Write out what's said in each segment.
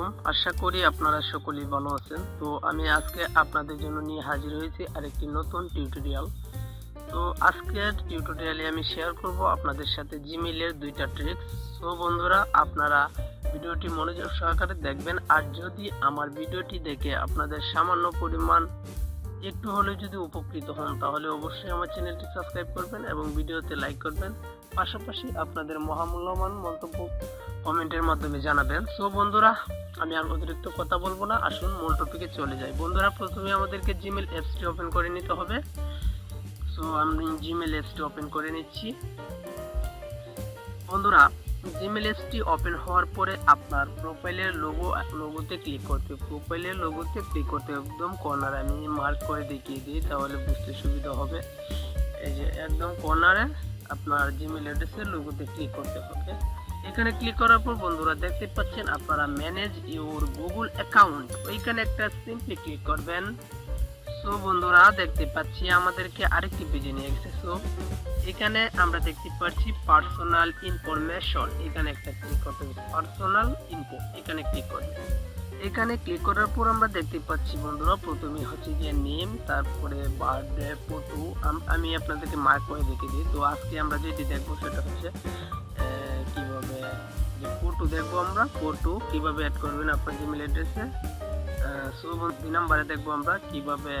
আলাইকুম। আশা করি আপনারা সকলেই ভালো আছেন। তো আমি আজকে আপনাদের জন্য নিয়ে হাজির হয়েছি আরেকটি নতুন টিউটোরিয়াল। তো আজকের টিউটোরিয়ালে আমি শেয়ার করব আপনাদের সাথে জিমেইলের দুইটা ট্রিক্স। তো বন্ধুরা, আপনারা ভিডিওটি মনোযোগ সহকারে দেখবেন। আর যদি আমার ভিডিওটি দেখে আপনাদের সামান্য পরিমাণ একটু হলেও যদি উপকৃত হন, তাহলে অবশ্যই আমার চ্যানেলটি সাবস্ক্রাইব করবেন এবং ভিডিওতে লাইক করবেন। পাশাপাশি আপনাদের মহামূল্যবান মন্তব্য কমেন্টের মাধ্যমে জানাবেন। সো বন্ধুরা, আমি আর অতিরিক্ত কথা বলবো না, আসুন মূল টপিকে চলে যাই। বন্ধুরা, প্রথমে আমাদেরকে জিমেইল অ্যাপসটি ওপেন করে নিতে হবে। সো আমি জিমেইল অ্যাপসটি ওপেন করে নিচ্ছি। বন্ধুরা, জিমেইল অ্যাপসটি ওপেন হওয়ার পরে আপনার প্রোফাইলের লোগোতে ক্লিক করতে একদম কর্নারে আমি মার্ক করে দেখিয়ে দিই, তাহলে বুঝতে সুবিধা হবে। এই যে একদম কর্নারে আপনার জিমেইল অ্যাড্রেসের লোগোতে ক্লিক করতে হবে। এখানে ক্লিক করার পর বন্ধুরা দেখতে পাচ্ছেন আপনারা ম্যানেজ ইউর গুগল অ্যাকাউন্ট, ওইখানে একটা সিম্পলি ক্লিক করবেন। সো বন্ধুরা, দেখতে পাচ্ছি আমাদেরকে আরেকটি পেজে নিয়ে গেছে। সো এখানে আমরা দেখতে পাচ্ছি পার্সোনাল ইনফরমেশন, এখানে একটা ক্লিক করতে হবে। পার্সোনাল ইনফো এখানে ক্লিক করবেন। এখানে ক্লিক করার পর আমরা দেখতে পাচ্ছি বন্ধুরা, প্রথমে হচ্ছে গিয়ে নেম, তারপরে বার্থডে, ফটো। আমি আপনাদেরকে মার্ক করে দেখে দিই। তো আজকে আমরা যেটি দেখবো সেটা হচ্ছে কিভাবে ফটো দেখবো, আমরা ফটো কিভাবে অ্যাড করবেন আপনার জিমেইল অ্যাড্রেসে। সো 2 নম্বরে দেখবো আমরা কিভাবে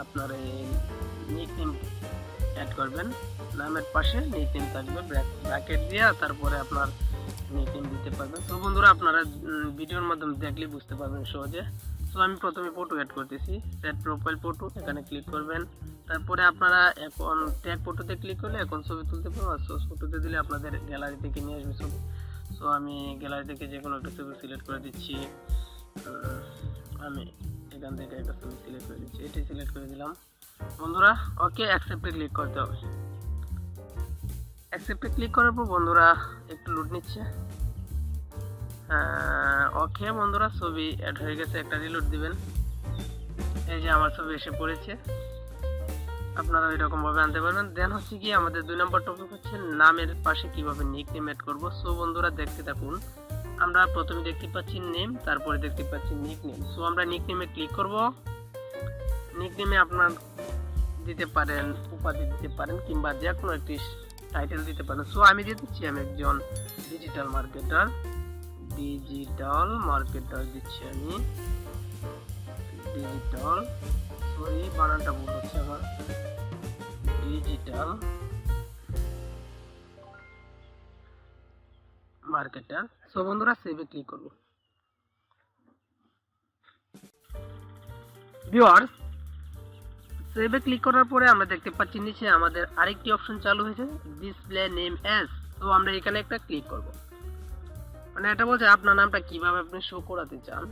আপনার এই নিকনেম অ্যাড করবেন। নামের পাশে নিকনেম থাকবে ব্র্যাকেট দিয়ে, তারপরে আপনার নিকনেম দিতে পারবেন। তো বন্ধুরা, আপনারা ভিডিওর মাধ্যমে দেখলে বুঝতে পারবেন সহজে। সো আমি প্রথমে ফটো অ্যাড করতেছি। সেট প্রোফাইল ফটো, এখানে ক্লিক করবেন। তারপরে আপনারা এখন ট্যাগ ফটোতে ক্লিক করলে এখন ছবি তুলতে পারবেন। আর সোর্স ফটোতে দিলে আপনাদের গ্যালারি থেকে নিয়ে আসবে ছবি। সো আমি গ্যালারি থেকে যে কোনো একটা ছবি সিলেক্ট করে দিচ্ছি। আমি এখান থেকে একটা ছবি সিলেক্ট করে দিচ্ছি, এটি সিলেক্ট করে দিলাম। বন্ধুরা, ওকে অ্যাকসেপ্টে ক্লিক করতে হবে। অ্যাকসেপ্টে ক্লিক করার পর বন্ধুরা একটু লোড নিচ্ছে। ওকে বন্ধুরা, ছবি অ্যাড হয়ে গেছে, একটা রিলোড দিবেন। এই যে আমার ছবি এসে পড়েছে। আপনারা এরকম ভাবে আনতে পারবেন। দেন হচ্ছে কি আমাদের 2 নম্বর টপিক হচ্ছে নামের পাশে কিভাবে নিকনেম অ্যাড করব। সো বন্ধুরা, দেখতে থাকুন। আমরা প্রথমে দেখতে পাচ্ছি নেম, তারপরে দেখতে পাচ্ছি নিকনেম। সো আমরা নিকনেমে ক্লিক করব। নিকনেমে আপনার দিতে পারেন, উপাধি দিতে পারেন, কিংবা যে কোনো একটি টাইটেল দিতে পারেন। সো আমি দিয়ে দিচ্ছি আমি একজন ডিজিটাল মার্কেটার দিচ্ছি আমি। ডিজিটাল, সরি বানানটা ভুল হচ্ছে আমার, ডিজিটাল মার্কেটার। সো বন্ধুরা, সেভে ক্লিক করব। ভিউয়ার্স, সেভে ক্লিক করার পরে আমরা দেখতে পাচ্ছি নিচে আমাদের আরেকটি অপশন চালু হয়েছে, ডিসপ্লে নেম অ্যাজ। তো আমরা এখানে একটা ক্লিক করব। মানে এটা বলছে আপনার নামটা কিভাবে আপনি শো করাতে চান।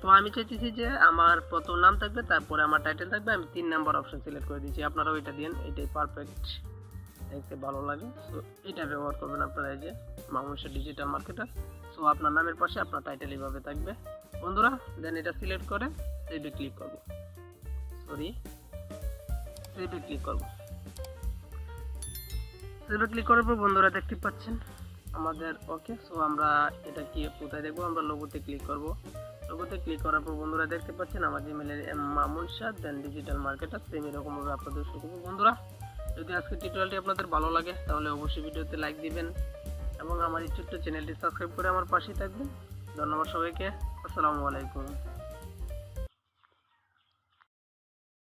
তো আমি চাইতেছি যে আমার প্রথম নাম থাকবে, তারপরে আমার টাইটেল থাকবে। আমি 3 নাম্বার অপশন সিলেক্ট করে দিয়েছি। আপনারা ওইটা দিন, এটাই পারফেক্ট, দেখতে ভালো লাগে। সো এটা ব্যবহার করবেন আপনারা, এই যে মানুষের ডিজিটাল মার্কেটার। সো আপনার নামের পাশে আপনার টাইটেল এইভাবে থাকবে বন্ধুরা। দেন এটা সিলেক্ট করে সেভে ক্লিক করব। সেভে ক্লিক করব। সেভে ক্লিক করার পর বন্ধুরা দেখতে পাচ্ছেন আমাদের ওকে। সো আমরা এটা কি কোথায় দেখবো, আমরা লোগোতে ক্লিক করব। লোগোতে ক্লিক করার পর বন্ধুরা দেখতে পাচ্ছেন আমার জিমেইলের মামুন শাহ, দেন ডিজিটাল মার্কেটার। সেম এরকম ভাবে আপনাদের শুরু করব। বন্ধুরা, যদি আজকের টিউটোরিয়ালটি আপনাদের ভালো লাগে, তাহলে অবশ্যই ভিডিওতে লাইক দিবেন এবং আমার এই ছোট্ট চ্যানেলটি সাবস্ক্রাইব করে আমার পাশেই থাকবেন। ধন্যবাদ সবাইকে। আসসালামু আলাইকুম।